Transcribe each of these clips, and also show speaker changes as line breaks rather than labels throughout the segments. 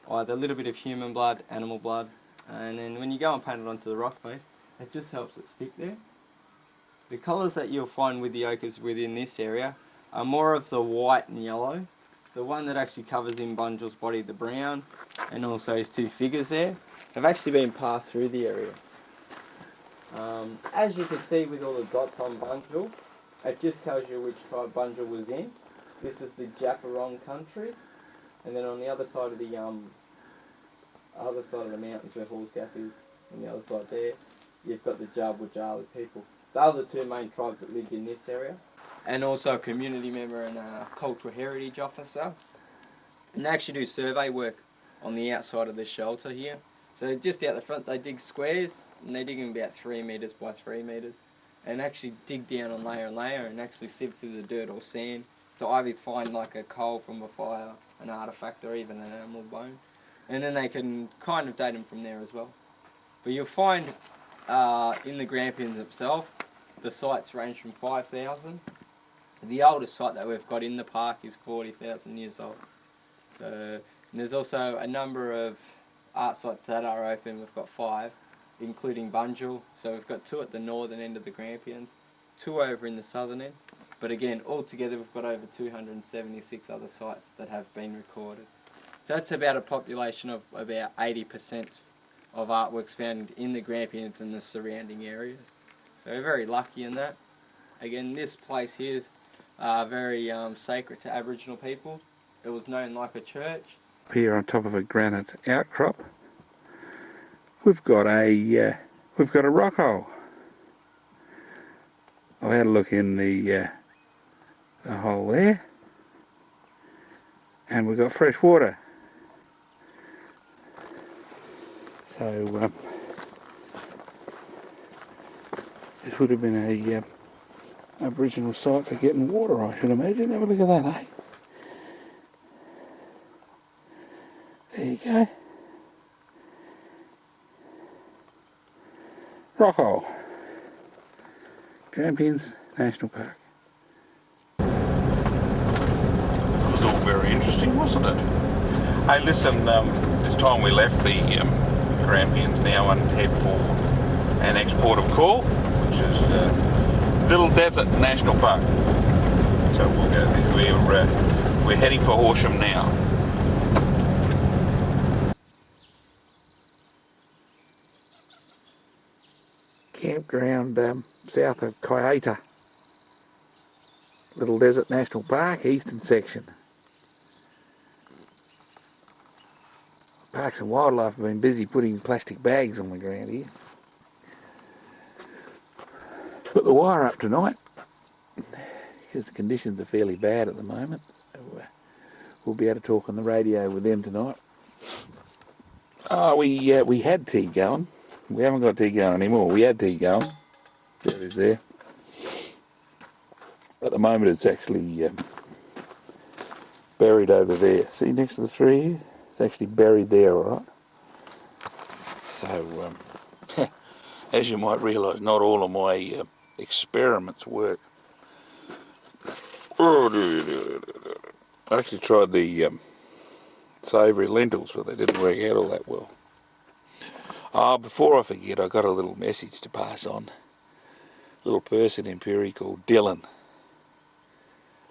either a little bit of human blood, animal blood, and then when you go and paint it onto the rock face, it just helps it stick there. The colours that you'll find with the ochres within this area are more of the white and yellow. The one that actually covers in Bunjil's body, the brown, and also his two figures there, have actually been passed through the area. As you can see with all the dots on Bunjil, it just tells you which tribe Bunjil was in. This is the Japarong country, and then on the other side of the mountains where Hallsgap is, on the other side there, you've got the Jabwajali people. They are the two main tribes that lived in this area. And also a community member and a cultural heritage officer. And they actually do survey work on the outside of the shelter here. So just out the front they dig squares, and they dig them about 3 metres by 3 metres, and actually dig down on layer and layer and actually sift through the dirt or sand to either find like a coal from a fire, an artefact, or even an animal bone. And then they can kind of date them from there as well. But you'll find in the Grampians itself, the sites range from 5,000. The oldest site that we've got in the park is 40,000 years old. So, and there's also a number of art sites that are open. We've got 5, including Bunjil. So we've got 2 at the northern end of the Grampians, 2 over in the southern end. But again, altogether we've got over 276 other sites that have been recorded. So that's about a population of about 80% of artworks found in the Grampians and the surrounding areas. So we're very lucky in that. Again, this place here is very sacred to Aboriginal people. It was known like a church.
Here on top of a granite outcrop, we've got a rock hole. I had a look in the hole there, and we've got fresh water. So this would have been a Aboriginal site for getting water, I should imagine. Have a look at that, eh? There you go. Rock hole. Grampians National Park.
It was all very interesting, wasn't it? Hey, listen, it's time we left the Grampians now and head for our next port of call, which is Little Desert National Park. So we'll go there. We're heading for Horsham now.
Campground south of Kayeta. Little Desert National Park, eastern section. Parks and Wildlife have been busy putting plastic bags on the ground here. Put the wire up tonight because the conditions are fairly bad at the moment. So we'll be able to talk on the radio with them tonight. We had tea going. We haven't got tea going anymore. We had tea going. There it is there. At the moment it's actually buried over there. See next to the tree here? It's actually buried there, alright? So, as you might realise, not all of my experiments work. I actually tried the savoury lentils, but they didn't work out all that well. Before I forget, I got a little message to pass on. A little person in Perry called Dylan.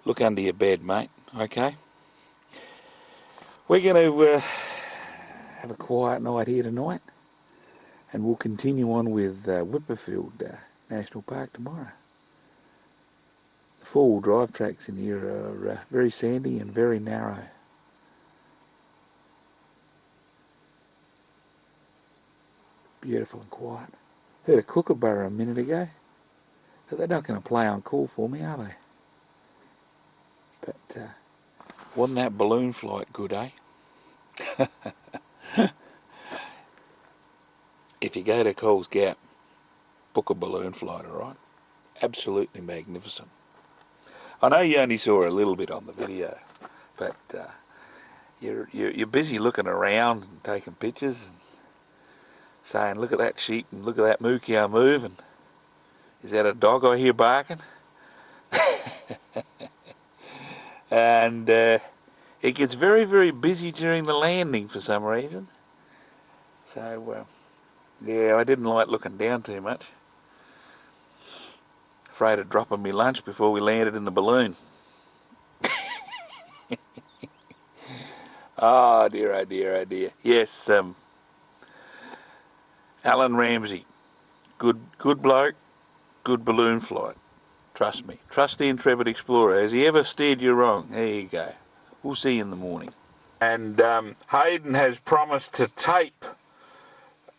Look under your bed, mate, okay? We're going to have a quiet night here tonight, and we'll continue on with Whipperfield National Park tomorrow. The four-wheel drive tracks in here are very sandy and very narrow. Beautiful and quiet. Heard a kookaburra a minute ago, but they're not going to play on call for me, are they? But wasn't that balloon flight good, eh? If you go to Coles Gap, book a balloon flight, alright? Absolutely magnificent. I know you only saw a little bit on the video, but you're busy looking around and taking pictures and saying, look at that sheep and look at that mookie move, and is that a dog I hear barking? And it gets very, very busy during the landing for some reason. So, yeah, I didn't like looking down too much. Afraid of dropping me lunch before we landed in the balloon. Oh dear, oh dear, oh dear. Yes, Alan Ramsay. Good bloke, good balloon flight. Trust me. Trust the intrepid explorer. Has he ever steered you wrong? There you go. We'll see you in the morning. And Hayden has promised to tape.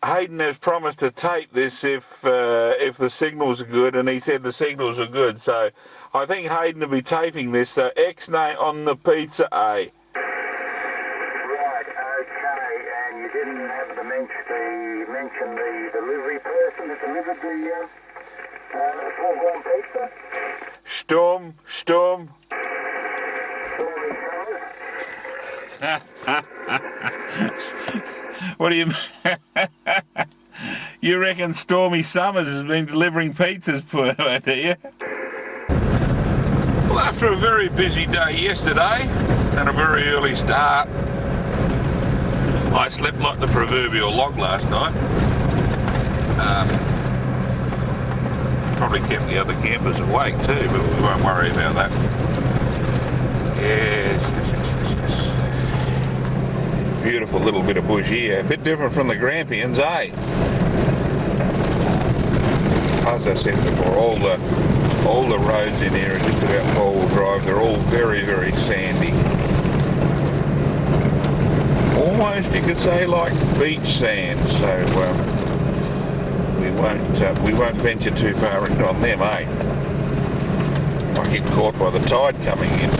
Hayden has promised to tape this if the signals are good, and he said the signals are good. So I think Hayden will be taping this. So X-nay on the pizza A.
Right, okay, and you didn't have to mention the delivery person that delivered the foregone pizza?
Storm.
Stormy
What do you you reckon Stormy Summers has been delivering pizzas, do you? Well, after a very busy day yesterday and a very early start, I slept like the proverbial log last night. Probably kept the other campers awake too, but we won't worry about that. Yes. Beautiful little bit of bush here. A bit different from the Grampians, eh? As I said before, all the roads in here are just about four-wheel drive. They're all very, very sandy. Almost, you could say, like beach sand. So we won't venture too far on them, eh? Might get caught by the tide coming in.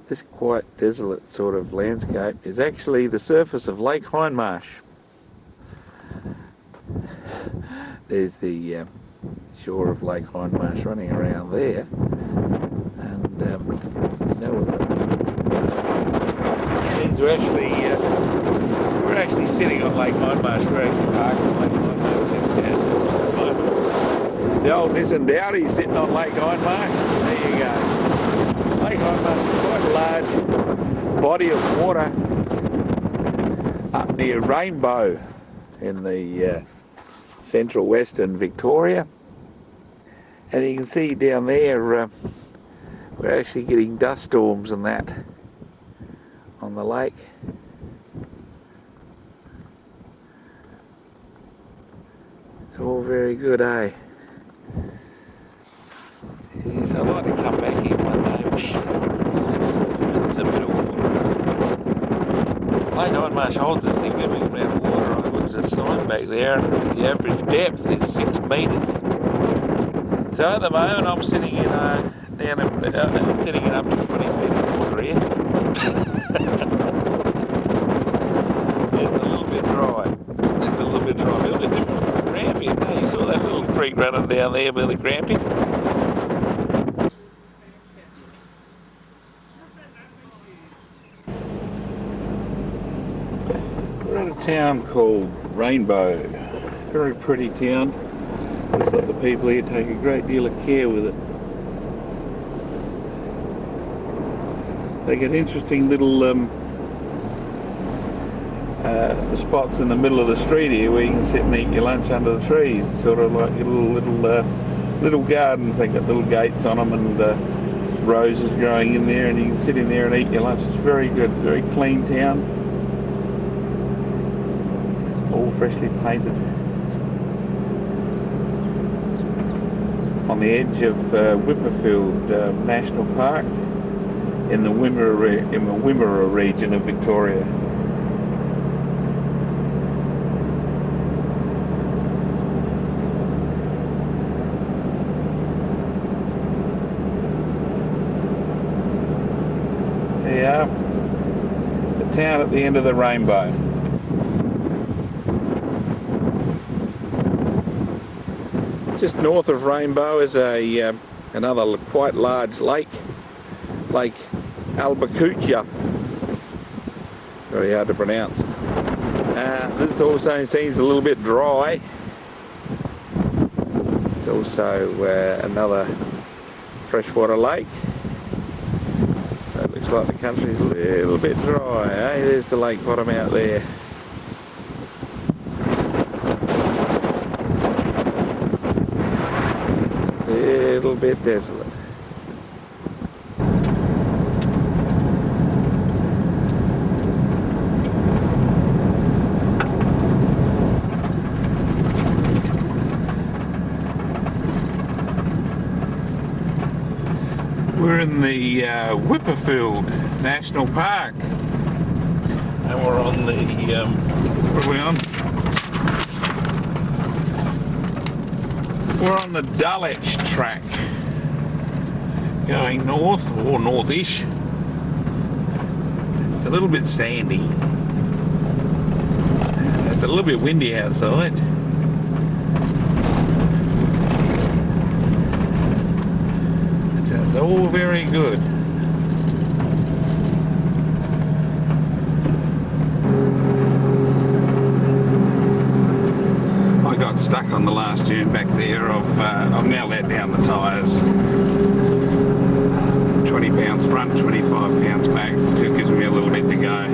This quite desolate sort of landscape is actually the surface of Lake Hindmarsh. There's the shore of Lake Hindmarsh running around there, and we're actually sitting on Lake Hindmarsh. We're actually parked on Lake Hindmarsh at the moment. The old Nissan Dowdy sitting on Lake Hindmarsh. There you go. Lake Hindmarsh is quite a large body of water up near Rainbow in the central western Victoria, and you can see down there we're actually getting dust storms and that on the lake. It's all very good, eh? Yes, I'd like to come back here one day when there's a bit of water. Lake Hindmarsh holds a significant amount of water. I looked at a sign back there, and the average depth is 6 metres. So at the moment I'm sitting in sitting in up to 20 feet of water here. It's a little bit dry. It's a little bit dry. A little bit different from the Grampians. Hey, you saw that little creek running down there by the Grampians? We're at a town called Rainbow. Very pretty town. Looks like the people here take a great deal of care with it. They get interesting little spots in the middle of the street here where you can sit and eat your lunch under the trees. It's sort of like your little gardens. They got little gates on them and roses growing in there, and you can sit in there and eat your lunch. It's very good, very clean town. All freshly painted. On the edge of Whipperfield National Park in the Wimmera region of Victoria. There you are, the town at the end of the rainbow. Just north of Rainbow is another quite large lake, Lake Albacucha. Very hard to pronounce. This also seems a little bit dry. It's also another freshwater lake. So it looks like the country's a little bit dry, eh? There's the lake bottom out there. A little bit desolate.
We're in the Whipperfield National Park, and we're on the what are we on? We're on the latch track, going north or northish. It's a little bit sandy. It's a little bit windy outside. It's all very good. I got stuck on the last dune back there. I've now let down the tyres. 20 pounds front, 25 pounds back. Still gives me a little bit to go.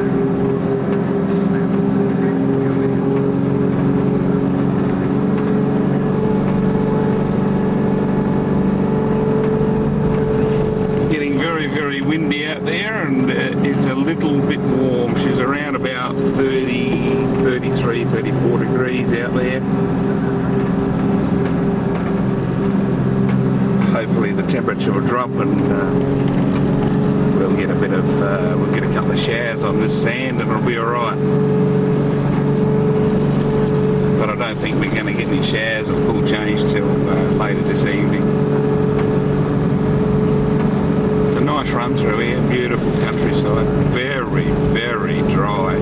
Very windy out there, and it's a little bit warm. She's around about 30, 33, 34 degrees out there. Hopefully the temperature will drop and we'll get a bit of we'll get a couple of showers on this sand and it'll be alright. But I don't think we're going to get any showers or cool change till later this evening. Nice run through here, beautiful countryside, very, very dry.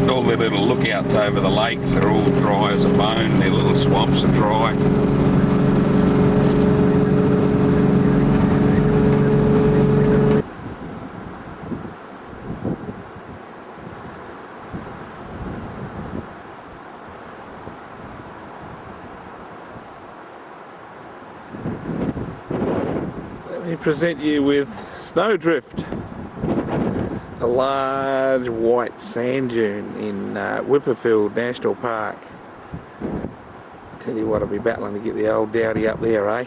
All the little lookouts over the lakes are all dry as a bone, their little swamps are dry.
Let me present you with Snowdrift, a large white sand dune in Whipperfield National Park. Tell you what, I'll be battling to get the old dowdy up there, eh?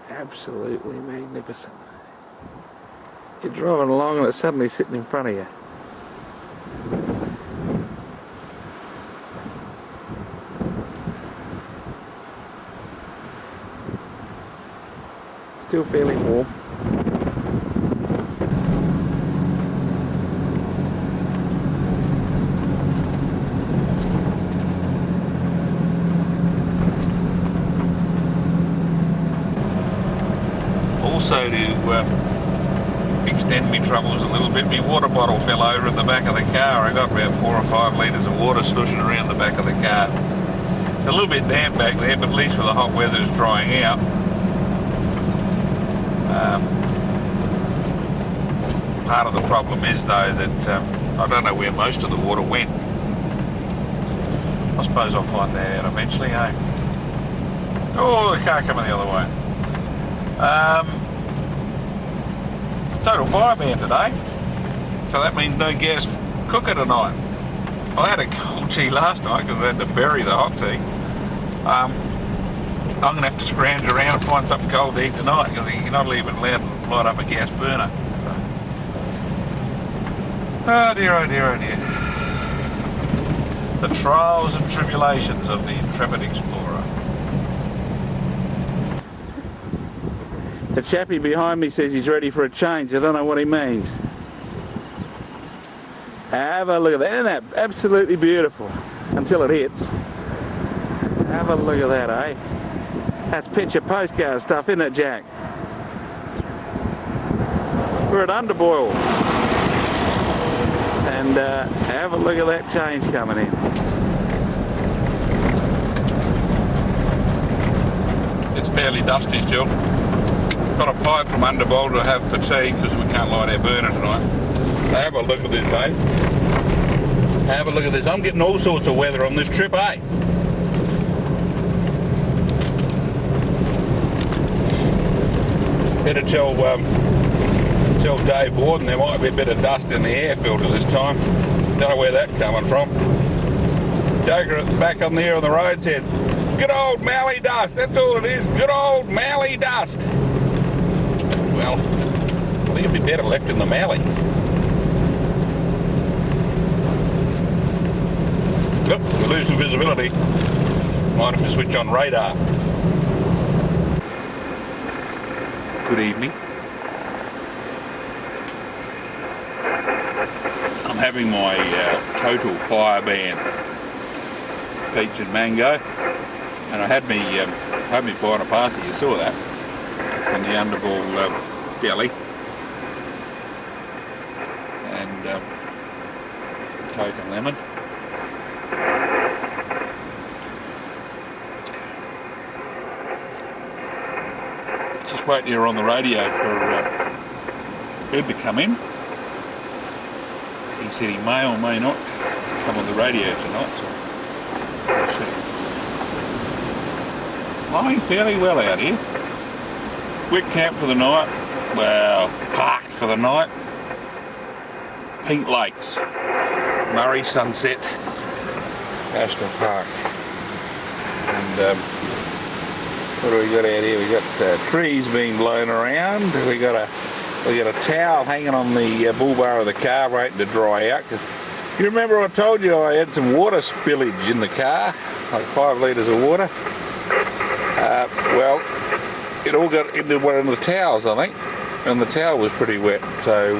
Absolutely magnificent. You're driving along and it's suddenly sitting in front of you. Still fairly warm.
Also to extend me troubles a little bit, my water bottle fell over in the back of the car. I got about 4 or 5 litres of water slushing around the back of the car. It's a little bit damp back there, but at least with the hot weather it's drying out. Part of the problem is though that I don't know where most of the water went. I suppose I'll find that out eventually, eh? Oh, the car coming the other way. Total fire ban today, so that means no gas cooker tonight. I had a cold tea last night because I had to bury the hot tea. I'm going to have to scrounge around and find something cold to eat tonight because you're not even allowed to light up a gas burner. So. Oh dear, oh dear, oh dear. The trials and tribulations of the intrepid explorer.
The chappie behind me says he's ready for a change. I don't know what he means. Have a look at that. Isn't that absolutely beautiful? Until it hits. Have a look at that, eh? That's picture postcard stuff, isn't it, Jack? We're at Underboil. And have a look at that change coming in.
It's fairly dusty still. Got a pipe from Underbowl to have for tea because we can't light our burner tonight. Have a look at this, mate. Have a look at this. I'm getting all sorts of weather on this trip, eh? Better tell Dave Warden there might be a bit of dust in the air filter this time. Don't know where that's coming from. Joker at the back on there on the road said, good old mallee dust, that's all it is, good old mallee dust. Well, I think it'd be better left in the mallee. Look, we're losing visibility. Might have to switch on radar. Good evening. I'm having my total fire ban peach and mango, and I had me bite a pasty. You saw that on the Underball jelly, and Coke and lemon. Just wait here on the radio for Ed to come in. He said he may or may not come on the radio tonight, so we'll see. Lying fairly well out here. We're camped for the night. Well, parked for the night. Pink Lakes, Murray Sunset National Park. And what do we got out here? We got trees being blown around. We got a towel hanging on the bull bar of the car waiting to dry out. Cause you remember I told you I had some water spillage in the car, like 5 litres of water. Well, it all got into one of the towels, I think, and the towel was pretty wet. So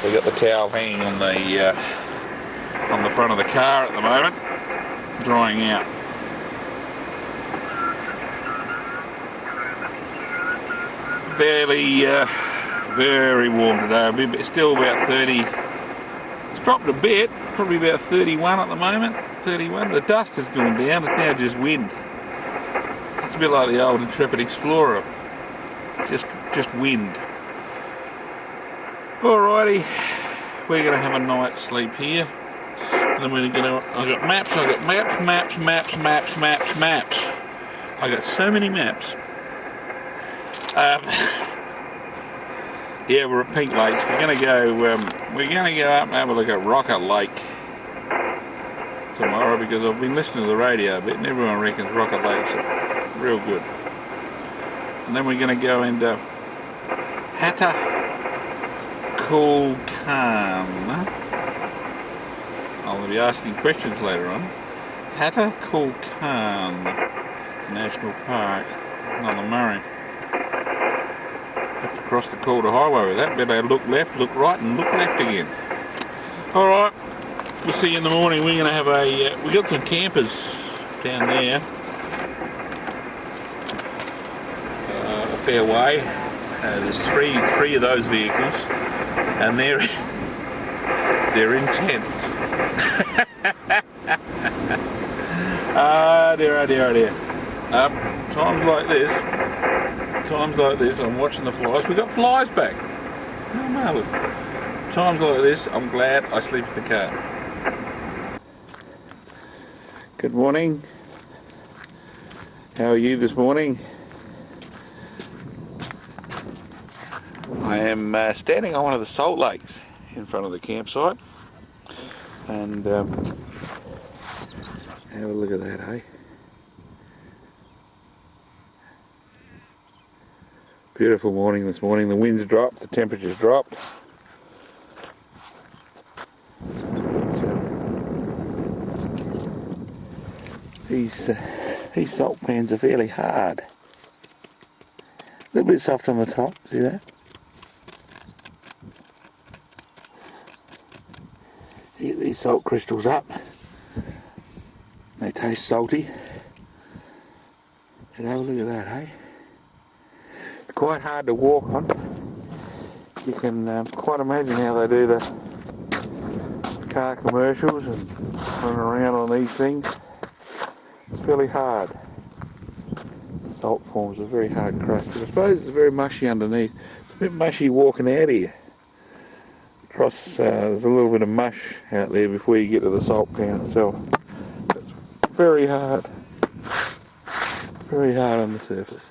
we got the towel hanging on the front of the car at the moment, drying out. Fairly, very warm today. It's still about 30. It's dropped a bit, probably about 31 at the moment. 31. The dust has gone down. It's now just wind. It's a bit like the old Intrepid Explorer. Just wind. Alrighty, we're going to have a night's sleep here. And then we're going to. I've got maps. I got so many maps. Yeah, we're at Pink Lakes. We're going to go up and have a look at Rocker Lake tomorrow because I've been listening to the radio a bit and everyone reckons Rocker Lake's real good. And then we're going to go into Hatta Kulkan. I'll be asking questions later on. Hatta Kulkan National Park on the Murray. Have to cross the Calder Highway with that. Better look left, look right, and look left again. All right, we'll see you in the morning. We're going to have we got some campers down there, a fair way. There's three of those vehicles, and they're in tents. Dear. Times like this, I'm watching the flies. We got flies back. Oh, marvellous. Times like this, I'm glad I sleep in the car. Good morning. How are you this morning? I am standing on one of the salt lakes in front of the campsite, and have a look at that, eh? Beautiful morning this morning. The wind's dropped, the temperature's dropped. These salt pans are fairly hard. A little bit soft on the top, see that? Get these salt crystals up. They taste salty. And have a look at that, hey? Quite hard to walk on. You can quite imagine how they do the car commercials and run around on these things. It's fairly hard.
salt forms a very hard crust. But I suppose it's very mushy underneath. It's a bit mushy walking out here. There's a little bit of mush out there before you get to the salt pan itself. It's very hard on the surface.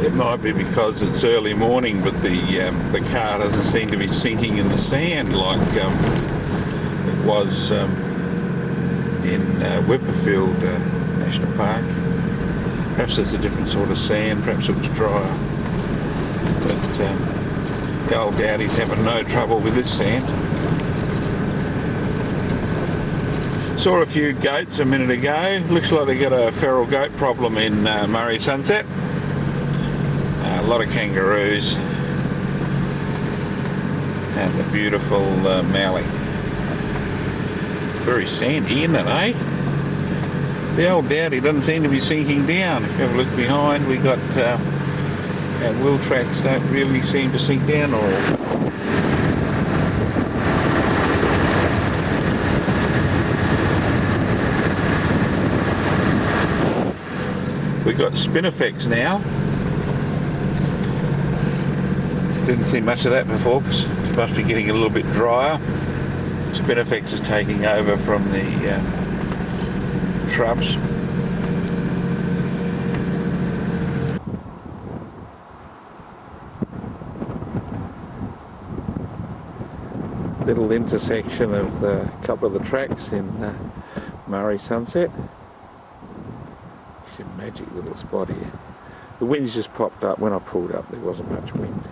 It might be because it's early morning, but the car doesn't seem to be sinking in the sand like it was in Whipperfield National Park. Perhaps it's a different sort of sand, perhaps it was drier. But the old Dowdy's having no trouble with this sand. Saw a few goats a minute ago. Looks like they got a feral goat problem in Murray Sunset. A lot of kangaroos and the beautiful mallee. Very sandy, isn't it, eh? The old Dowdy doesn't seem to be sinking down. If you have a look behind, we got our wheel tracks don't really seem to sink down or we got spinifex now. Didn't see much of that before. It must be getting a little bit drier. Spinifex is taking over from the shrubs. Little intersection of a couple of the tracks in Murray Sunset. It's a magic little spot here. The wind's just popped up. When I pulled up there wasn't much wind.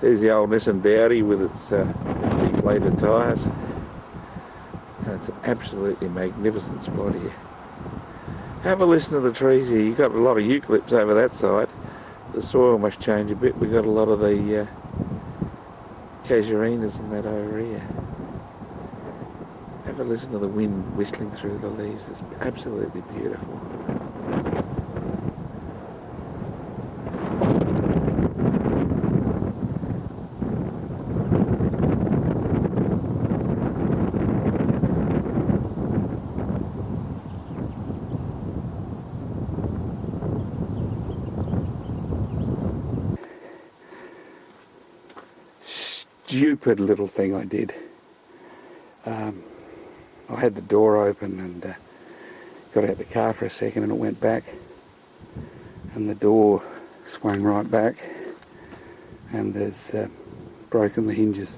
There's the old Nissan Dowdy with its deflated tyres. And it's an absolutely magnificent spot here. Have a listen to the trees here. You've got a lot of eucalypts over that side. The soil must change a bit. We've got a lot of the casuarinas and that over here. Have a listen to the wind whistling through the leaves. It's absolutely beautiful. Stupid little thing I did. I had the door open and got out the car for a second and it went back and the door swung right back and has broken the hinges.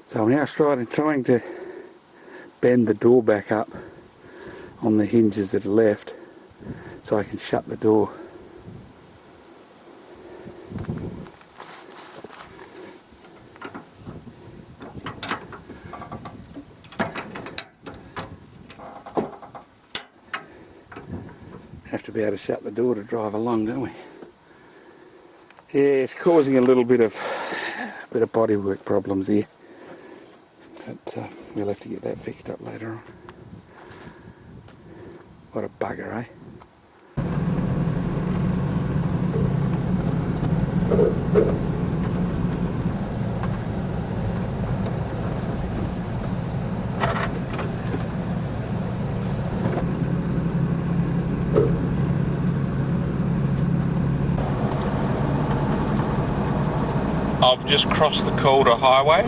So I'm now trying to bend the door back up on the hinges that are left so I can shut the door. Have to be able to shut the door to drive along, don't we? Yeah, it's causing a little bit of bodywork problems here, but we'll have to get that fixed up later on. What a bugger, eh?
I've just crossed the Calder Highway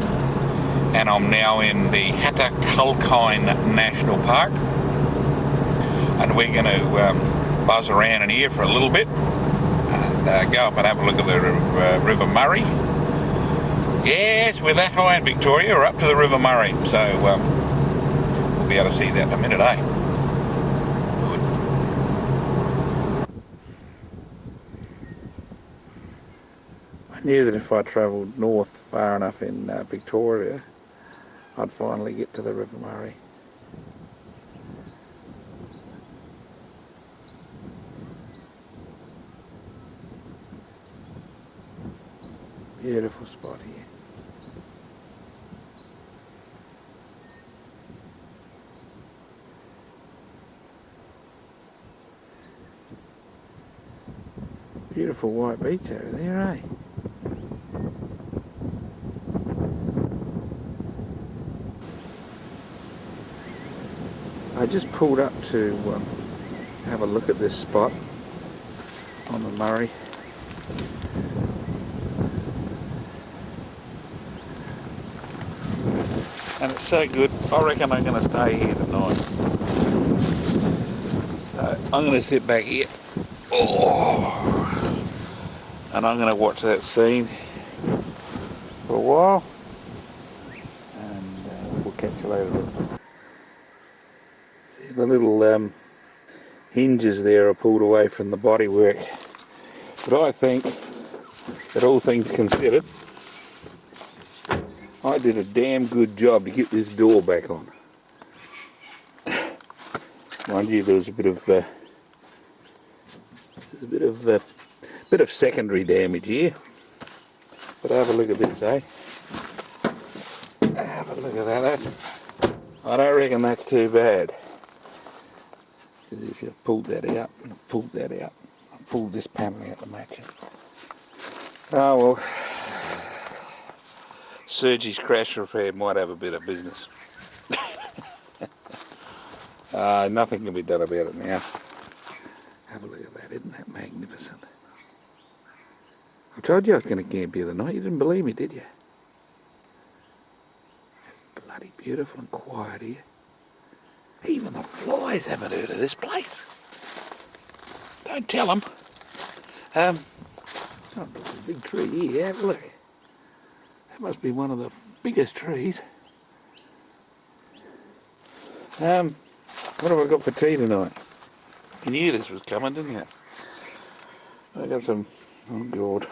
and I'm now in the Hatta Kulkyne National Park, and we're going to buzz around in here for a little bit and go up and have a look at the River Murray. Yes, we're that high in Victoria, we're up to the River Murray, so we'll be able to see that in a minute, eh?
I knew that if I travelled north far enough in Victoria, I'd finally get to the River Murray. Beautiful spot here. Beautiful white beach over there, eh? I just pulled up to have a look at this spot on the Murray. And it's so good, I reckon I'm going to stay here tonight. So I'm going to sit back here. Oh, and I'm going to watch that scene for a while. And we'll catch you later. See, the little hinges there are pulled away from the bodywork. But I think that all things considered, I did a damn good job to get this door back on. Mind you, there was a bit of secondary damage here. But have a look at this, eh? Have a look at that. I don't reckon that's too bad. Because I've pulled that out, and I've pulled that out. I've pulled this panel out to match it. Oh well. Sergi's crash repair might have a bit of business. Nothing can be done about it now. Have a look at that, isn't that magnificent? I told you I was going to camp here the night, you didn't believe me, did you? It's bloody beautiful and quiet here. Even the flies haven't heard of this place. Don't tell them. It's not a big tree here, have a look. That must be one of the biggest trees. What have I got for tea tonight? You knew this was coming, didn't you? I got some, oh God,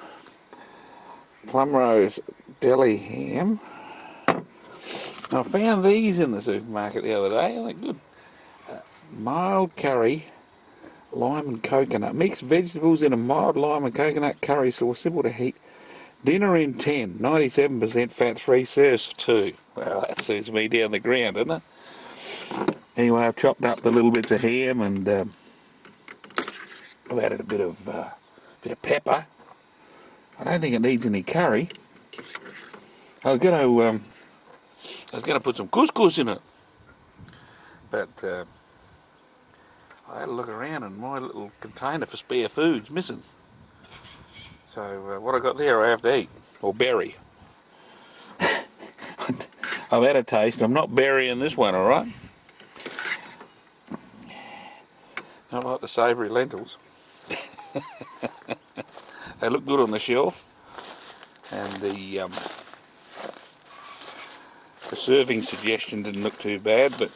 plum rose deli ham. I found these in the supermarket the other day. They're good. Mild curry, lime and coconut. Mixed vegetables in a mild lime and coconut curry sauce, simple to heat. Dinner in 10, 97% fat-free, serves for 2. Well, that suits me down the ground, doesn't it? Anyway, I've chopped up the little bits of ham and I've added a bit of pepper. I don't think it needs any curry. I was going to put some couscous in it, but I had a look around and my little container for spare food's missing. So what I got there I have to eat, or bury. I've had a taste, I'm not burying this one, alright? I like the savoury lentils. They look good on the shelf. And the serving suggestion didn't look too bad, but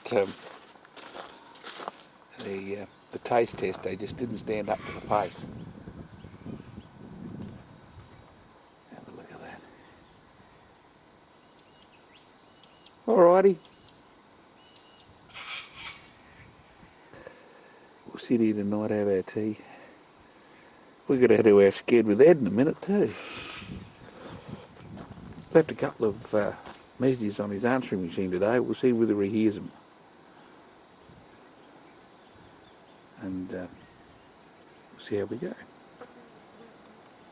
the taste test, they just didn't stand up to the pace. Have a look at that. Alrighty. We'll sit here tonight, have our tea. We've got to do our sked with Ed in a minute too. Left a couple of messages on his answering machine today. We'll see whether he hears them. And we'll see how we go.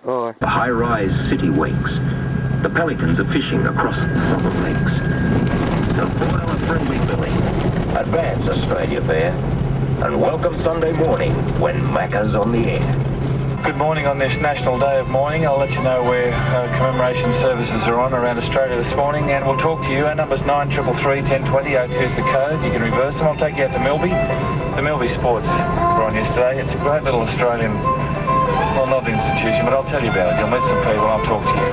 Bye.
The high-rise city wakes. The pelicans are fishing across the southern lakes. The boil a friendly billy. Advance Australia Fair. And welcome Sunday morning when Macca's on the air.
Good morning on this National Day of Mourning. I'll let you know where commemoration services are on around Australia this morning, and we'll talk to you. Our number's 9333 1020, 02's the code. You can reverse them. I'll take you out to Milby. The Milby Sports were on yesterday. It's a great little Australian, well, not institution, but I'll tell you about it. You'll meet some people and I'll talk to you.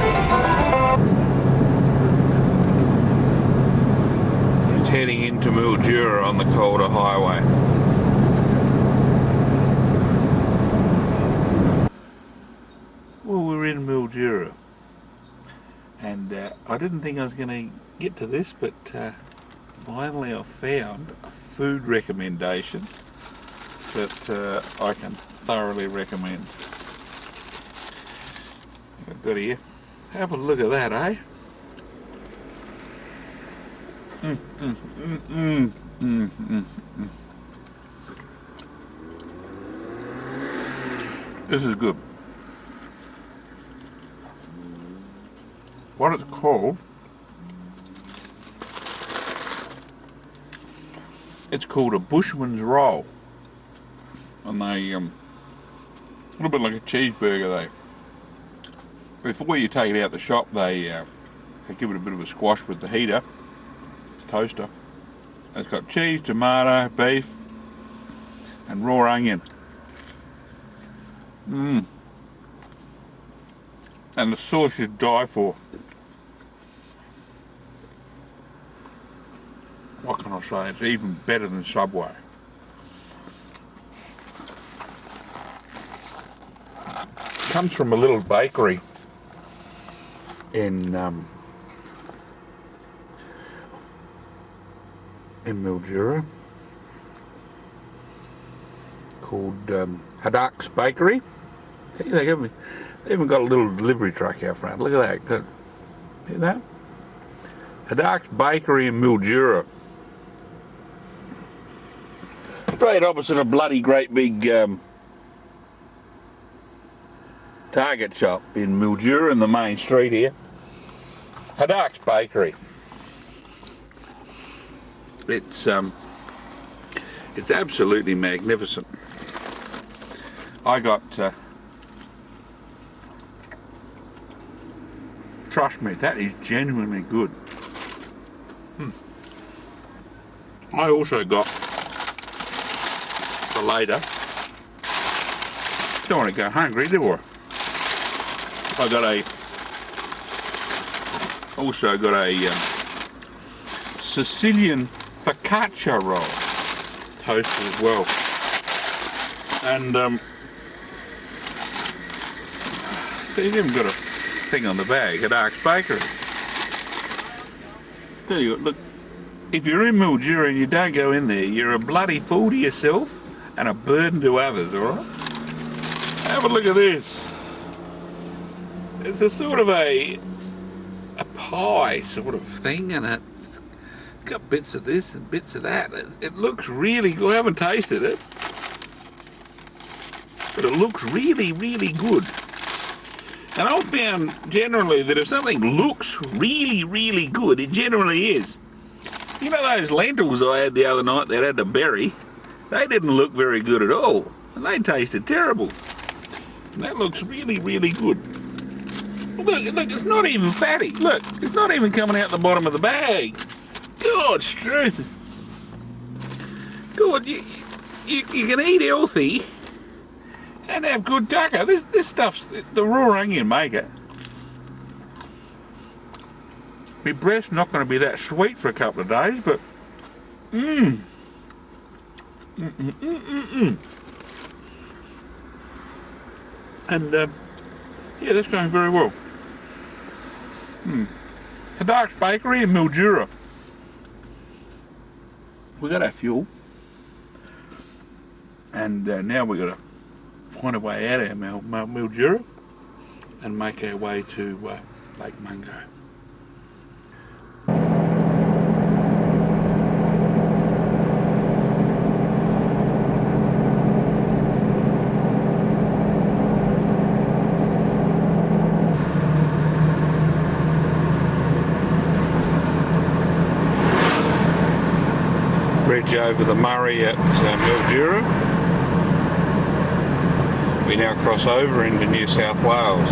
It's heading into Mildura on the Calder Highway.
Well, we're in Mildura, and I didn't think I was going to get to this, but finally I found a food recommendation that I can thoroughly recommend. I've got here. Have a look at that, eh? This is good. What it's called
It's called a bushman's roll, and they a little bit like a cheeseburger. Before you take it out the shop, they give it a bit of a squash with the heater, toaster. It's got cheese, tomato, beef, and raw onion. And the sauce you die for. What can I say? It's even better than Subway. Comes from a little bakery in Mildura called Haddock's Bakery. They even got a little delivery truck out front. Look at that. Good. See that? Haddock's Bakery in Mildura. Straight opposite a bloody great big Target shop in Mildura in the main street here. Haddock's Bakery. It's absolutely magnificent. I got trust me, that is genuinely good. I also got for later. Don't want to go hungry, do I? I also got a Sicilian focaccia roll, toasted as well, and they've even got a thing on the bag, Haddock's Bakery. Tell you what, look, if you're in Mildura and you don't go in there, you're a bloody fool to yourself and a burden to others, alright? Have a look at this. It's a sort of a pie sort of thing, and it's got bits of this and bits of that. It looks really good. I haven't tasted it, but it looks really, really good. And I've found generally that if something looks really, really good, it generally is. You know those lentils I had the other night that had the berry? They didn't look very good at all, and they tasted terrible. And that looks really, really good. Look, it's not even fatty. Look, it's not even coming out the bottom of the bag. God's truth. God, you can eat healthy and have good tucker. This stuff's the raw onion maker. My breast's not going to be that sweet for a couple of days, but And yeah, that's going very well. Haddock's Bakery in Mildura. We got our fuel, and now we got to find a way out of Mildura and make our way to Lake Mungo. Bridge over the Murray at Mildura. We now cross over into New South Wales.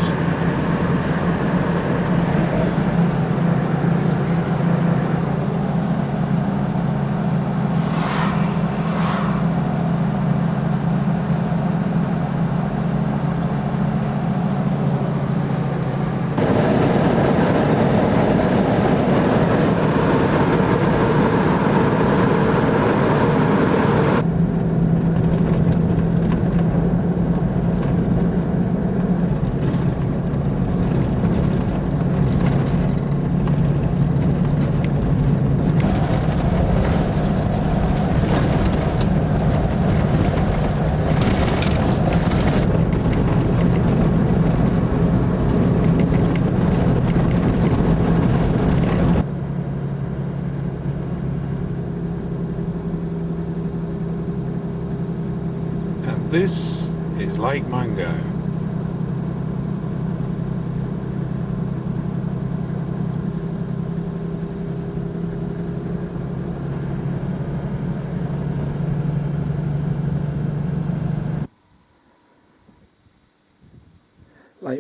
This is Lake Mungo.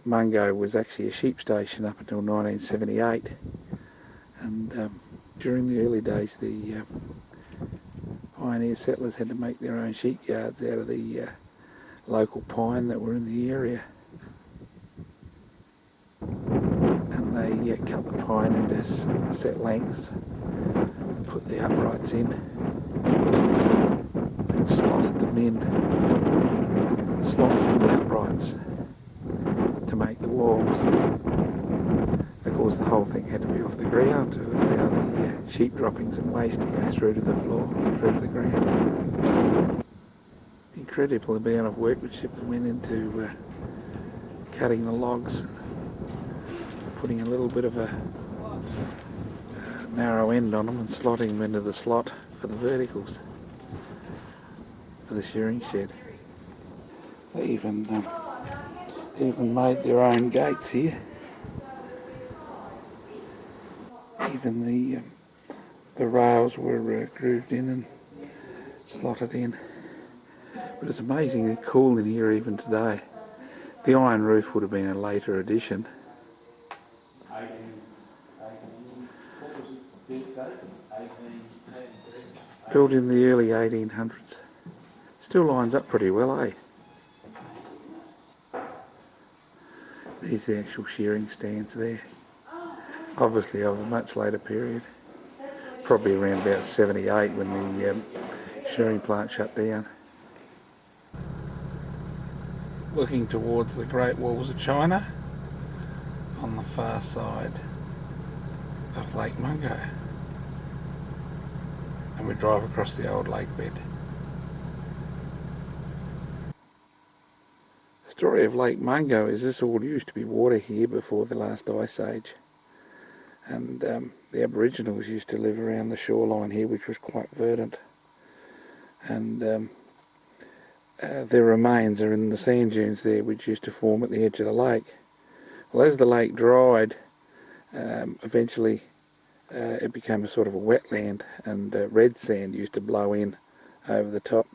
Lake Mungo was actually a sheep station up until 1978, and during the early days the pioneer settlers had to make their own sheep yards out of the local pine that were in the area, and they cut the pine into set lengths, put the uprights in, then slotted them in, slots in the uprights to make the walls. Of course the whole thing had to be off the ground to allow the sheep droppings and waste to go through to the floor, through to the ground. Incredible amount of workmanship that went into cutting the logs, putting a little bit of a narrow end on them and slotting them into the slot for the verticals for the shearing shed. They even made their own gates here. Even the rails were grooved in and slotted in. But it's amazingly cool in here even today. The iron roof would have been a later addition. Built in the early 1800s. Still lines up pretty well, eh? There's the actual shearing stands there. Obviously of a much later period. Probably around about 78 when the shearing plant shut down. Looking towards the Great Walls of China on the far side of Lake Mungo. And we drive across the old lake bed. The story of Lake Mungo is this all used to be water here before the last ice age. And the Aboriginals used to live around the shoreline here, which was quite verdant. And their remains are in the sand dunes there, which used to form at the edge of the lake. Well, as the lake dried, eventually it became a sort of a wetland, and red sand used to blow in over the top.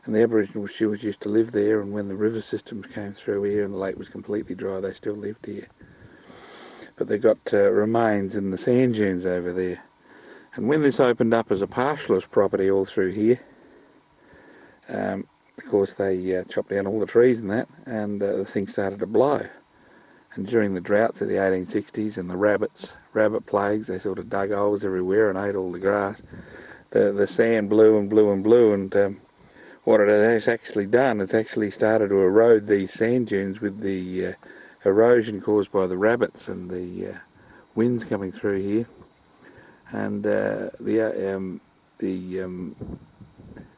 And the Aboriginal Shearers used to live there, and when the river systems came through here and the lake was completely dry, they still lived here. But they got remains in the sand dunes over there. And when this opened up as a pastoralist property all through here, of course they chopped down all the trees and that, and the thing started to blow. And during the droughts of the 1860s and the rabbit plagues, they sort of dug holes everywhere and ate all the grass. The sand blew and blew and blew, and what it has actually done, it's actually started to erode these sand dunes with the erosion caused by the rabbits and the winds coming through here. And the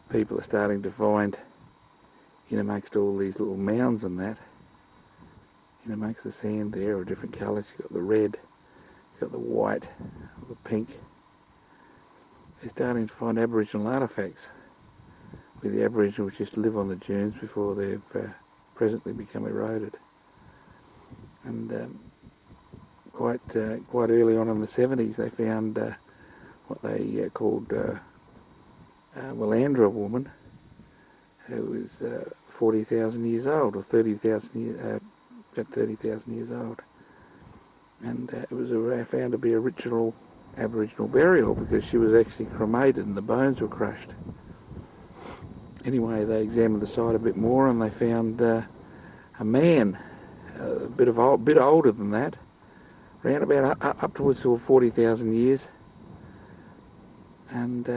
people are starting to find, in amongst all these little mounds and that, in amongst the sand there are different colours. You've got the red, you've got the white, the pink. They're starting to find Aboriginal artefacts where the Aboriginals used to live on the dunes before they've presently become eroded. And quite early on in the 70s they found what they called Willandra woman, who was 40,000 years old, or 30,000 years, about 30,000 years old. And it was found to be a ritual Aboriginal burial because she was actually cremated and the bones were crushed. Anyway, they examined the site a bit more and they found a man, a bit older than that, around about up towards 40,000 years, and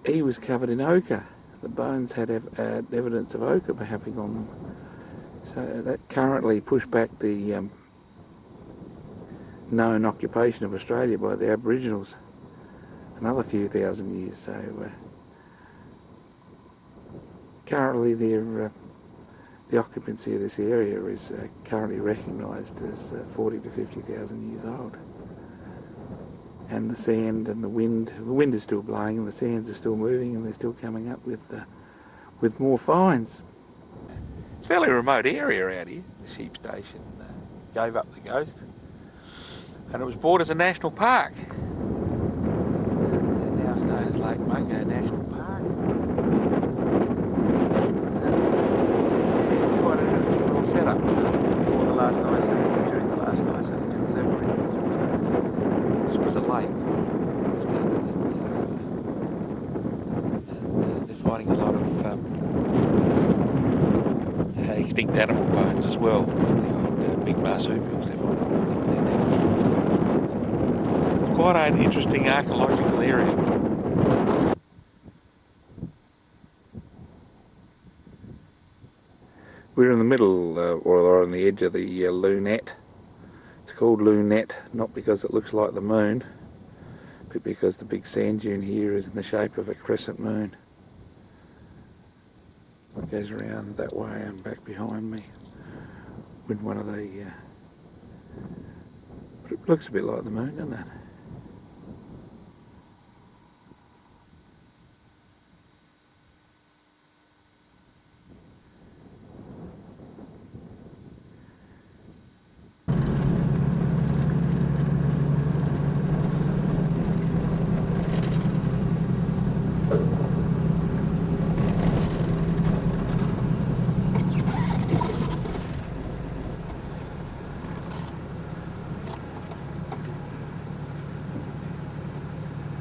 he was covered in ochre. The bones had evidence of ochre having on them. So that currently pushed back the known occupation of Australia by the Aboriginals another few thousand years. So currently the occupancy of this area is currently recognised as 40 to 50,000 years old. And the sand and the wind is still blowing and the sands are still moving and they're still coming up with more finds. It's a fairly remote area out here. The sheep station gave up the ghost and it was bought as a national park. And now it's known as Lake Mungo National Park. It's quite an interesting little setup before the last ice age. They're finding a lot of extinct animal bones as well. The old big marsupials. It's quite an interesting archaeological area. We're in the middle, or on the edge of the lunette. It's called lunette, not because it looks like the moon, but because the big sand dune here is in the shape of a crescent moon. It goes around that way and back behind me with one of the... but it looks a bit like the moon, doesn't it?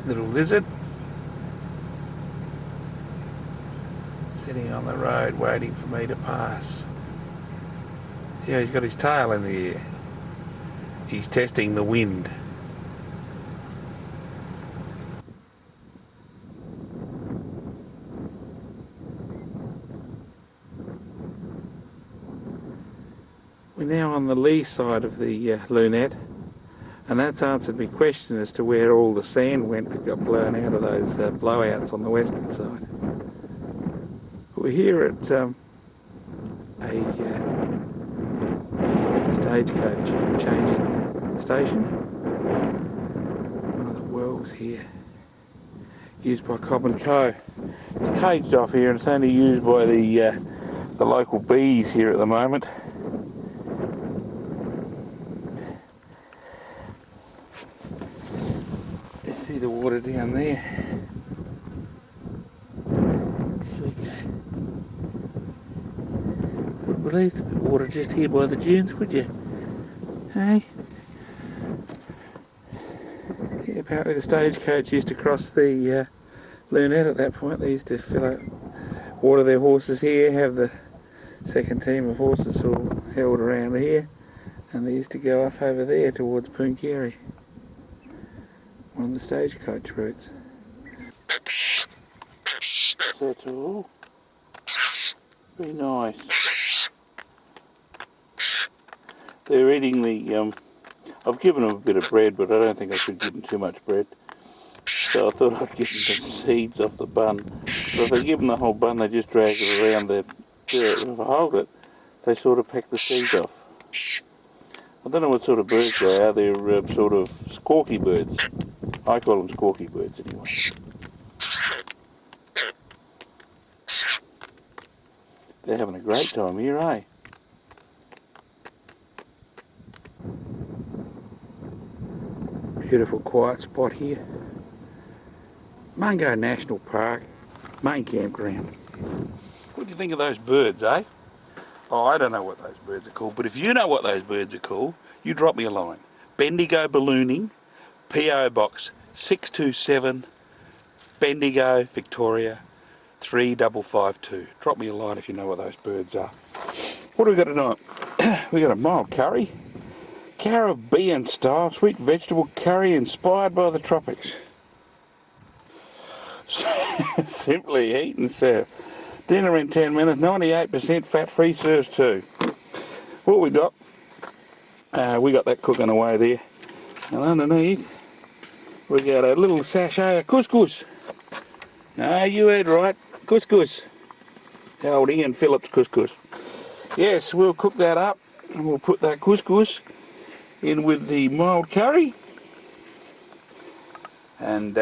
Little lizard sitting on the road waiting for me to pass. Yeah, he's got his tail in the air. He's testing the wind. We're now on the lee side of the lunette. And that's answered my question as to where all the sand went that got blown out of those blowouts on the western side. We're here at a stagecoach changing station. One of the wells here, used by Cobb and Co. It's caged off here and it's only used by the local bees here at the moment. See the water down there. Here we go. Wouldn't believe the water just here by the dunes, would you? Hey? Yeah, apparently the stagecoach used to cross the lunette at that point. They used to fill up, water their horses here, have the second team of horses all held around here, and they used to go off over there towards Pooncarie. One of the stagecoach routes. That's all. Very nice. They're eating the, I've given them a bit of bread, but I don't think I should give them too much bread. So I thought I'd give them the seeds off the bun. So if I give them the whole bun, they just drag it around their dirt. If I hold it, they sort of peck the seeds off. I don't know what sort of birds they are. They're sort of squawky birds. I call them squawky birds anyway. They're having a great time here, eh? Beautiful quiet spot here. Mungo National Park, main campground. What do you think of those birds, eh? Oh, I don't know what those birds are called, but if you know what those birds are called, you drop me a line. Bendigo Ballooning, P.O. Box 627, Bendigo, Victoria 3552. Drop me a line if you know what those birds are. What do we got tonight? We got a mild curry, Caribbean style sweet vegetable curry inspired by the tropics. Simply eat and serve. Dinner in 10 minutes, 98% fat-free, serves too. What we got that cooking away there. And underneath, we got a little sachet of couscous. Ah, you heard right, couscous. The old Ian Phillips couscous. Yes, we'll cook that up and we'll put that couscous in with the mild curry. And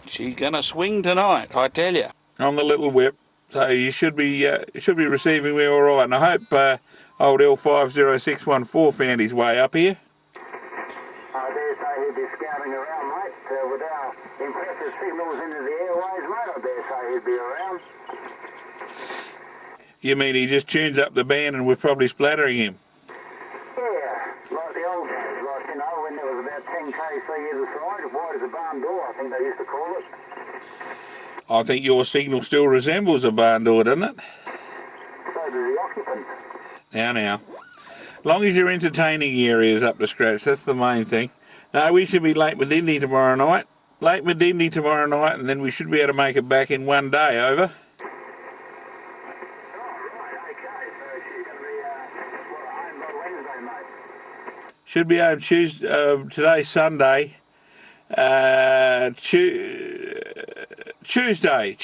she's gonna swing tonight, I tell you. On the little whip. So you should be receiving me all right, and I hope old L50614 found his way up here.
I dare say he'd be scouting around, mate, with our impressive signals into the airways, mate. I dare say he'd be around.
You mean he just tunes up the band and we're probably splattering him?
Yeah, like the old days, like, you know, when there was about 10 kc either side. If wide as a barn door, I think they used to call it.
I think your signal still resembles a barn door, doesn't it?
So do the occupants.
Now. Long as your entertaining area is up to scratch, that's the main thing. No, we should be Lake Medindi tomorrow night. Lake Medindi tomorrow night, and then we should be able to make it back in one day, over.
Oh, right, okay. So she's going to be, home by Wednesday, mate.
Should be home Tuesday, today's Sunday. Tuesday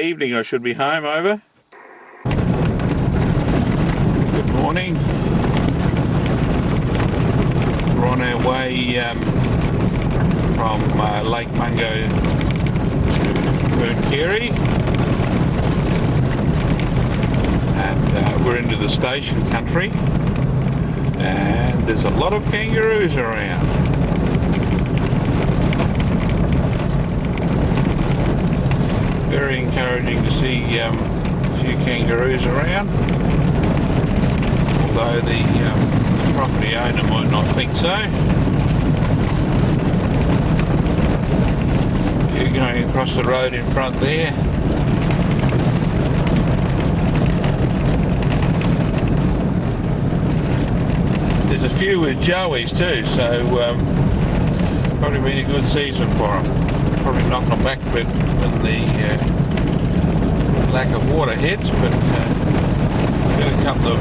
evening I should be home, over. Good morning. We're on our way from Lake Mungo to Pooncarie, and we're into the station country, and there's a lot of kangaroos around. Very encouraging to see a few kangaroos around, although the property owner might not think so. You're going across the road in front there. There's a few with joeys too, so probably been a good season for them. Probably knocked them back a bit when the lack of water hits, but we've got a couple of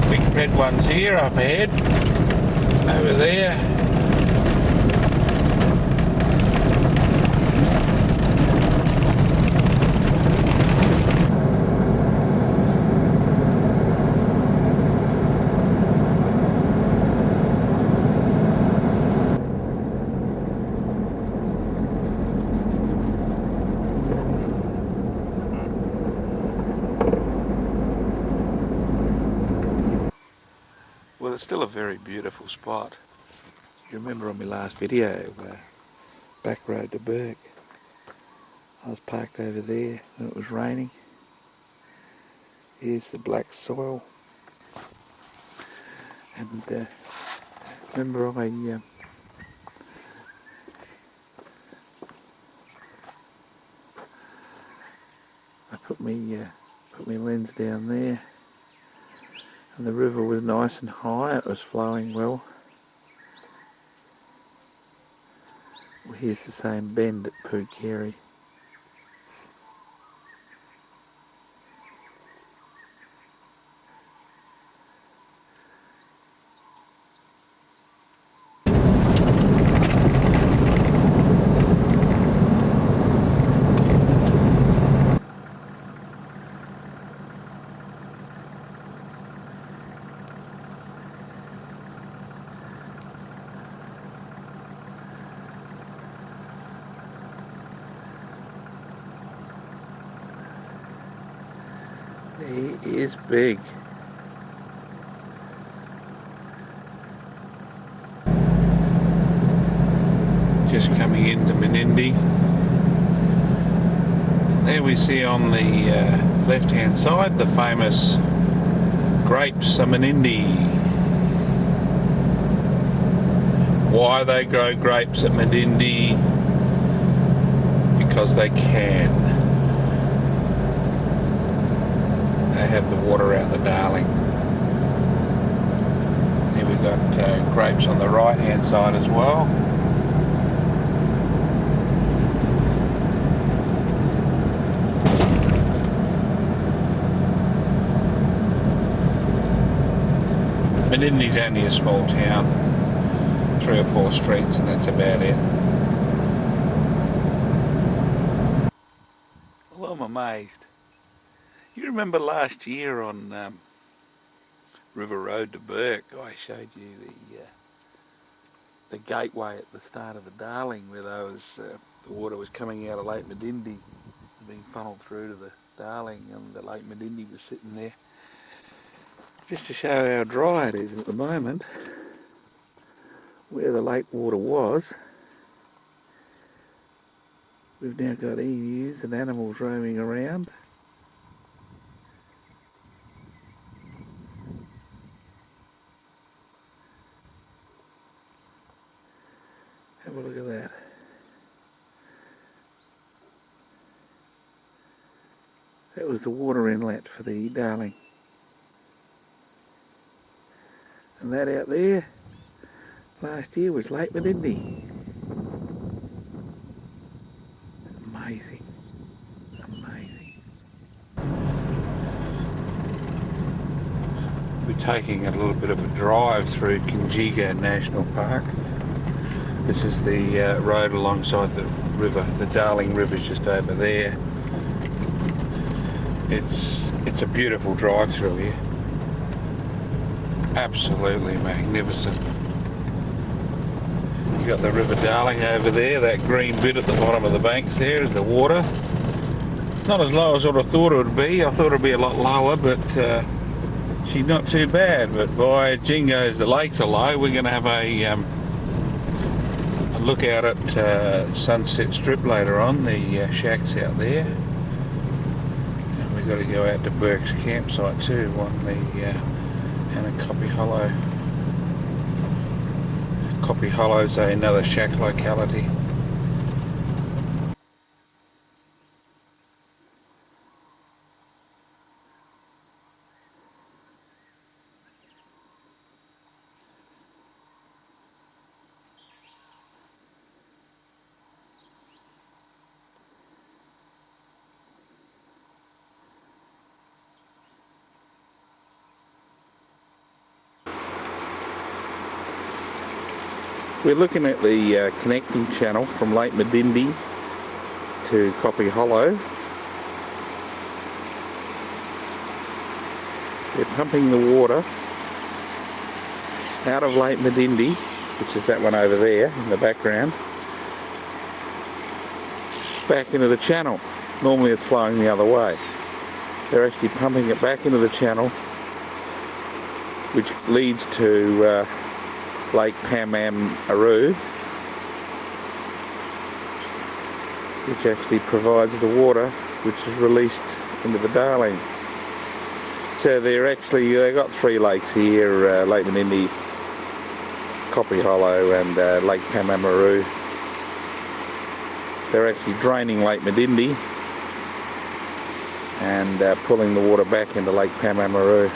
big red ones here up ahead, over there. Well, it's still a very beautiful spot. You remember on my last video, back road to Burke, I was parked over there when it was raining. Here's the black soil, and remember I put me lens down there. And the river was nice and high, it was flowing well. Well, here's the same bend at Pooncarie. He is big. Just coming into Menindee. There we see on the left hand side the famous grapes of Menindee. Why they grow grapes at Menindee? Because they can. They have the water out the Darling. Here we've got grapes on the right hand side as well. Menindee's only a small town, 3 or 4 streets, and that's about it. Well, I'm amazed. You remember last year on River Road to Burke, I showed you the gateway at the start of the Darling, where there was, the water was coming out of Lake Medindi and being funneled through to the Darling, and the Lake Medindi was sitting there. Just to show how dry it is at the moment, where the lake water was, we've now got emus and animals roaming around.
Have a look at that. That was the water inlet for the Darling. And that out there last year was Lake Medindi. Amazing. Amazing. We're taking a little bit of a drive through Conjigo National Park. This is the road alongside the river. The Darling River's just over there. It's a beautiful drive through here. Absolutely magnificent. You got the River Darling over there. That green bit at the bottom of the banks there is the water. Not as low as what I thought it would be. I thought it would be a lot lower, but she's not too bad. But by jingoes, the lakes are low. We're going to have a look out at Sunset Strip later on. The shacks out there. And we've got to go out to Burke's campsite too on the and a Coppy Hollow. Coppy Hollow's another shack locality. We're looking at the connecting channel from Lake Medindi to Coppy Hollow. They're pumping the water out of Lake Medindi, which is that one over there in the background, back into the channel. Normally it's flowing the other way. They're actually pumping it back into the channel, which leads to Lake Pamam-Aru, which actually provides the water which is released into the Darling. So they've got three lakes here, Lake Medindi, Coppy Hollow and Lake Pamam-Aru. They're actually draining Lake Medindi and pulling the water back into Lake Pamam-Aru.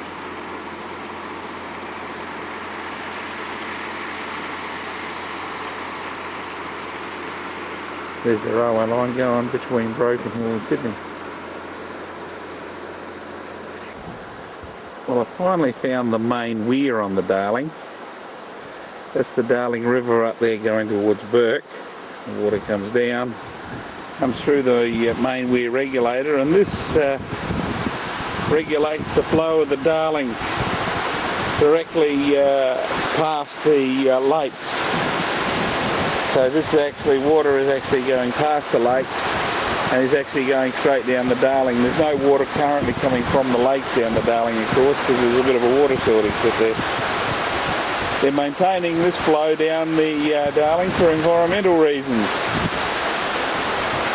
There's the railway line going between Broken Hill and Sydney. Well, I finally found the main weir on the Darling. That's the Darling River up there going towards Burke. The water comes down, comes through the main weir regulator, and this regulates the flow of the Darling directly past the lakes. So this is actually, water is actually going past the lakes and is actually going straight down the Darling. There's no water currently coming from the lakes down the Darling, of course, because there's a bit of a water shortage, but they're maintaining this flow down the Darling for environmental reasons.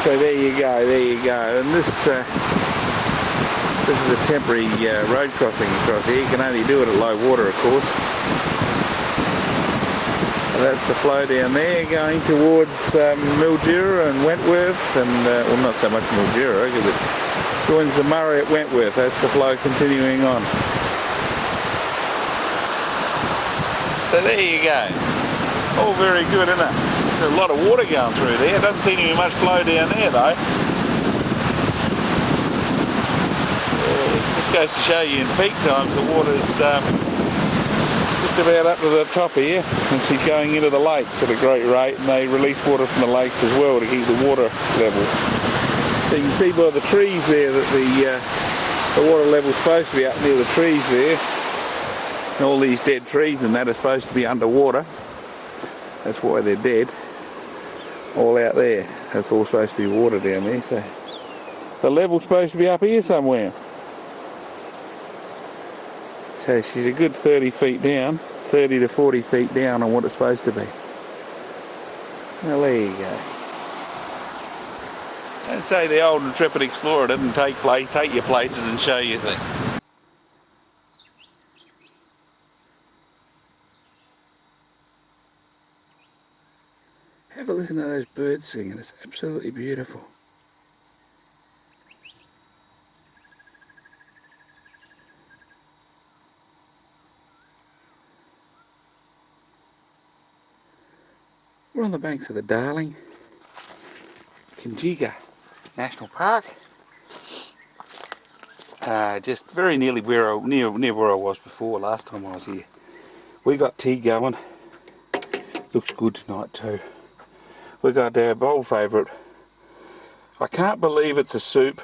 So there you go. And this is a temporary road crossing across here. You can only do it at low water, of course. That's the flow down there going towards Mildura and Wentworth, and well, not so much Mildura because it joins the Murray at Wentworth. That's the flow continuing on. So there you go. All very good, isn't it? There's a lot of water going through there. Doesn't seem to be much flow down there though. This goes to show you in peak times the water's just about up to the top here, and she's going into the lakes at a great rate, and they release water from the lakes as well to keep the water level. So you can see by the trees there that the water level's supposed to be up near the trees there, and all these dead trees and that are supposed to be underwater. That's why they're dead. All out there. That's all supposed to be water down there, so the level's supposed to be up here somewhere. So she's a good 30 feet down, 30 to 40 feet down on what it's supposed to be. Well, there you go. I'd say the old intrepid explorer didn't take you places and show you things. Have a listen to those birds singing, it's absolutely beautiful. We're on the banks of the Darling, Conjiga National Park. Just very nearly near where I was before last time I was here. We got tea going. Looks good tonight too. We got our old favourite. I can't believe it's a soup.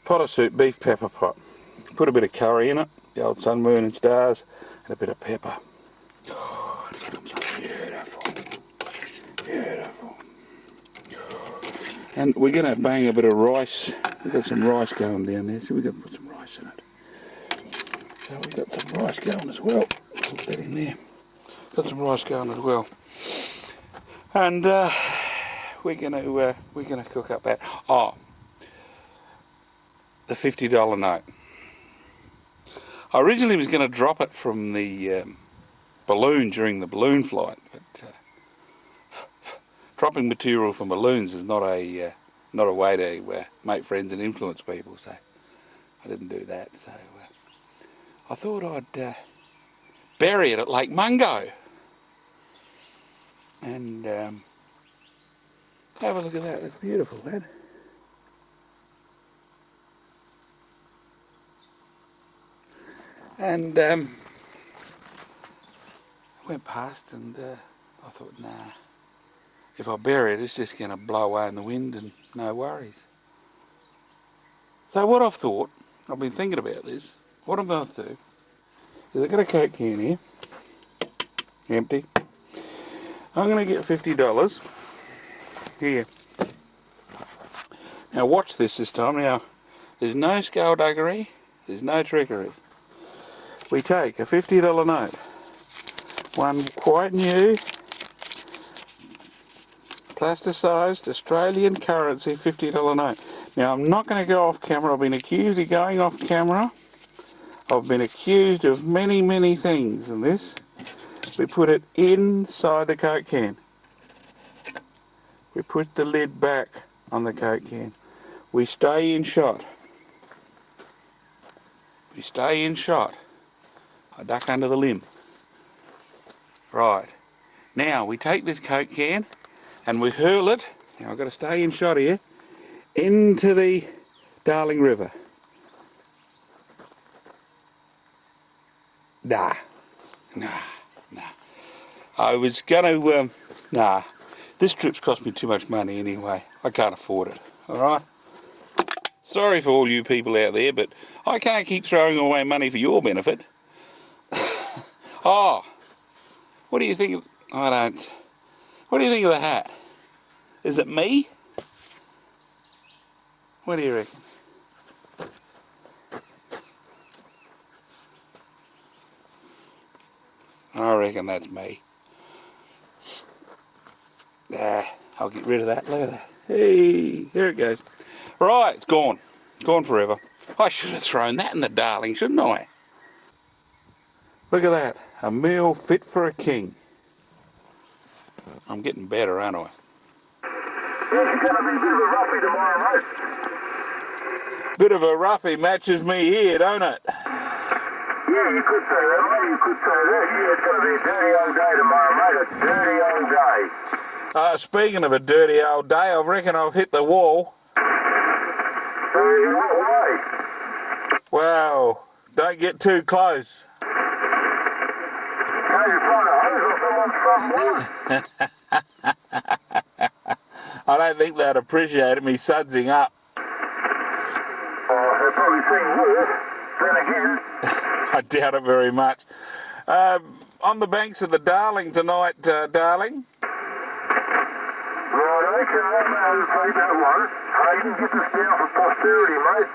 Pot of soup, beef pepper pot. Put a bit of curry in it, the old sun, moon and stars, and a bit of pepper. Oh, it becomes beautiful. Beautiful. And we're going to bang a bit of rice. We've got some rice going down there, so we're going to put some rice in it. So we've got some rice going as well. Put that in there. Got some rice going as well. And we're gonna cook up that. Oh, the $50 note. I originally was going to drop it from the balloon during the balloon flight, but dropping material from balloons is not a way to make friends and influence people. So I didn't do that. So I thought I'd bury it at Lake Mungo and have a look at that. That's beautiful, lad. And I went past and I thought, nah, if I bury it, it's just going to blow away in the wind and no worries. So what I've thought, I've been thinking about this, what I'm going to do is I've got a Coke can here, empty. I'm going to get $50 here. Now watch this time. Now, there's no skullduggery, there's no trickery. We take a $50 note, one quite new, plasticized Australian currency $50 note. Now I'm not going to go off camera. I've been accused of going off camera. I've been accused of many, many things in this. We put it inside the Coke can. We put the lid back on the Coke can. We stay in shot. We stay in shot. I duck under the limb. Right. Now we take this Coke can and we hurl it, now I've got to stay in shot here, into the Darling River. Nah. I was going to, nah. This trip's cost me too much money anyway. I can't afford it. Alright? Sorry for all you people out there, but I can't keep throwing away money for your benefit. Oh, what do you think of, what do you think of the hat? Is it me? What do you reckon? I reckon that's me. I'll get rid of that. Look at that. Hey, here it goes. Right, it's gone. Gone forever. I should have thrown that in the Darling, shouldn't I? Look at that. A meal fit for a king. I'm getting better, aren't I?
It's going to be a bit of a roughie tomorrow, mate.
Bit of a roughie matches me here, don't it?
Yeah, you could say that, mate. You could say that. Yeah, it's going to be a dirty old day tomorrow, mate. A dirty old day.
Speaking of a dirty old day, I reckon I've hit the wall.
So, in what way?
Wow, don't get too close.
How you trying to hose off someone's front lawn?
I don't think they'd appreciate it, me sudsing up.
Oh, they've probably seen worse. Then again.
I doubt it very much. On the banks of the Darling tonight, Darling.
Right, okay, I'm going to take that one. Hayden, get this down for posterity, mate.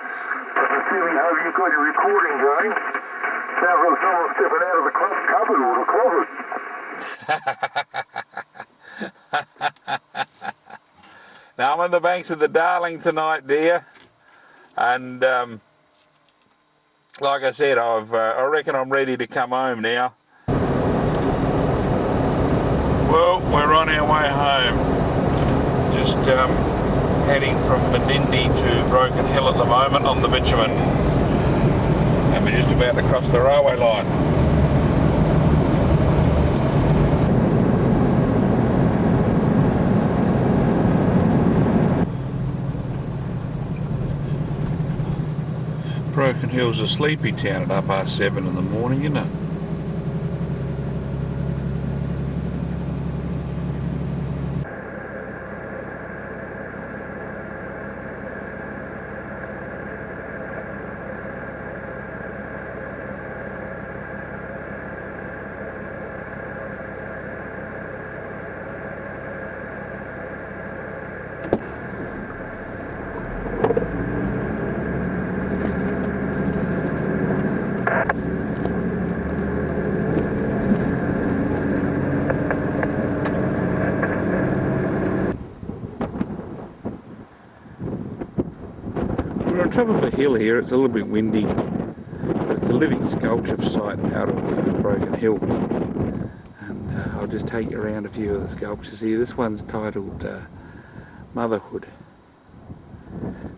I sincerely hope you've got your recording going. Sounds like someone's stepping out of the cupboard or the closet.
Now I'm on the banks of the Darling tonight, dear, and like I said, I reckon I'm ready to come home now.
Well, we're on our way home. Just heading from Bendigo to Broken Hill at the moment on the bitumen. And we're just about to cross the railway line. Broken Hill's a sleepy town at 7:30 in the morning, isn't it? We're on top of a hill here. It's a little bit windy, but it's a living sculpture site out of Broken Hill. And I'll just take you around a few of the sculptures here. This one's titled Motherhood.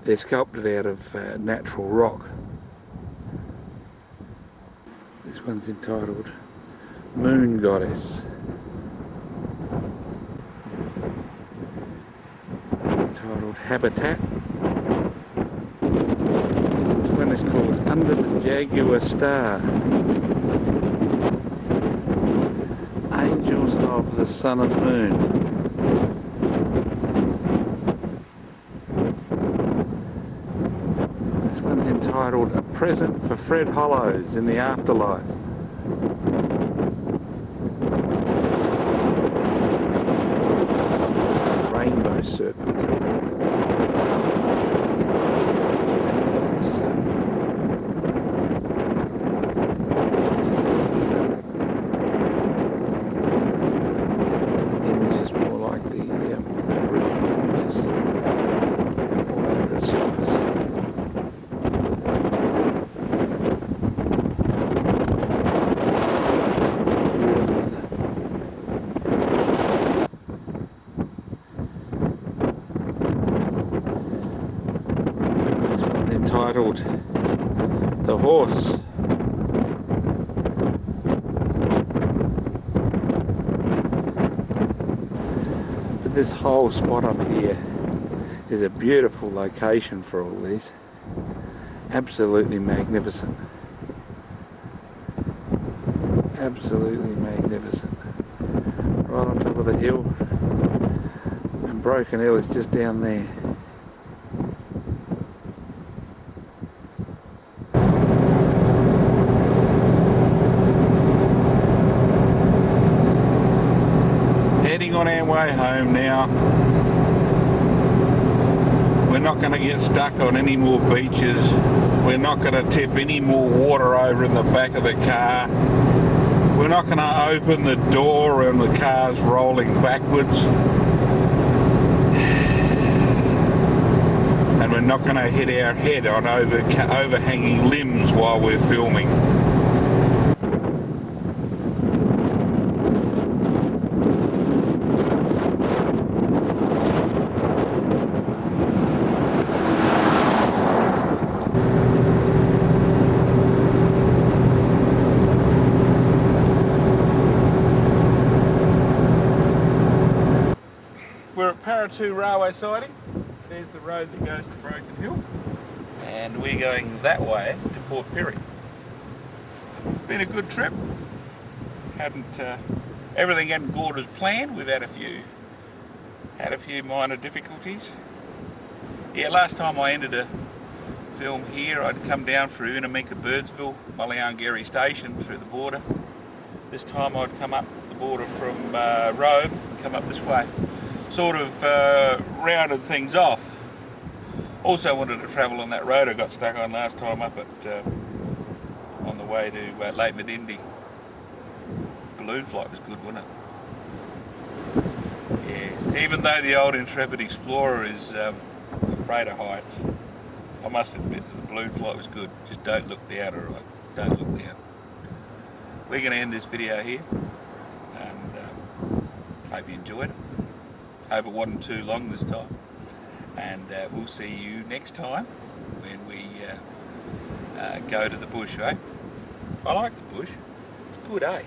They're sculpted out of natural rock. This one's entitled Moon Goddess. Entitled Habitat. This one is called Under the Jaguar Star. Angels of the Sun and Moon. This one's entitled A Present for Fred Hollows in the Afterlife. This one's called Rainbow Serpent. Images more like the original images all over its surface. Beautiful, isn't it? This one's entitled The Horse. This whole spot up here is a beautiful location for all these. Absolutely magnificent. Absolutely magnificent. Right on top of the hill. And Broken Hill is just down there. Heading on our way home now. We're not going to get stuck on any more beaches. We're not going to tip any more water over in the back of the car. We're not going to open the door and the car's rolling backwards. And we're not going to hit our head on overhanging limbs while we're filming. We're at Paratu Railway siding. There's the road that goes to Broken Hill. And we're going that way to Port Pirie. Been a good trip. Everything hadn't gone as planned. We've had a few minor difficulties. Yeah, last time I ended a film here, I'd come down through Innaminka, Birdsville, Mullyangary Station through the border. This time I'd come up the border from Rome and come up this way. Sort of rounded things off. Also wanted to travel on that road I got stuck on last time up at on the way to Lake Medindi. Balloon flight was good, wasn't it? Yes. Even though the old Intrepid Explorer is afraid of heights, I must admit that the balloon flight was good. Just don't look down, alright? Don't look down. We're going to end this video here, and
Hope you enjoyed it. Hope it wasn't too long this time. And we'll see you next time when we go to the bush, eh? I like the bush. It's good, eh?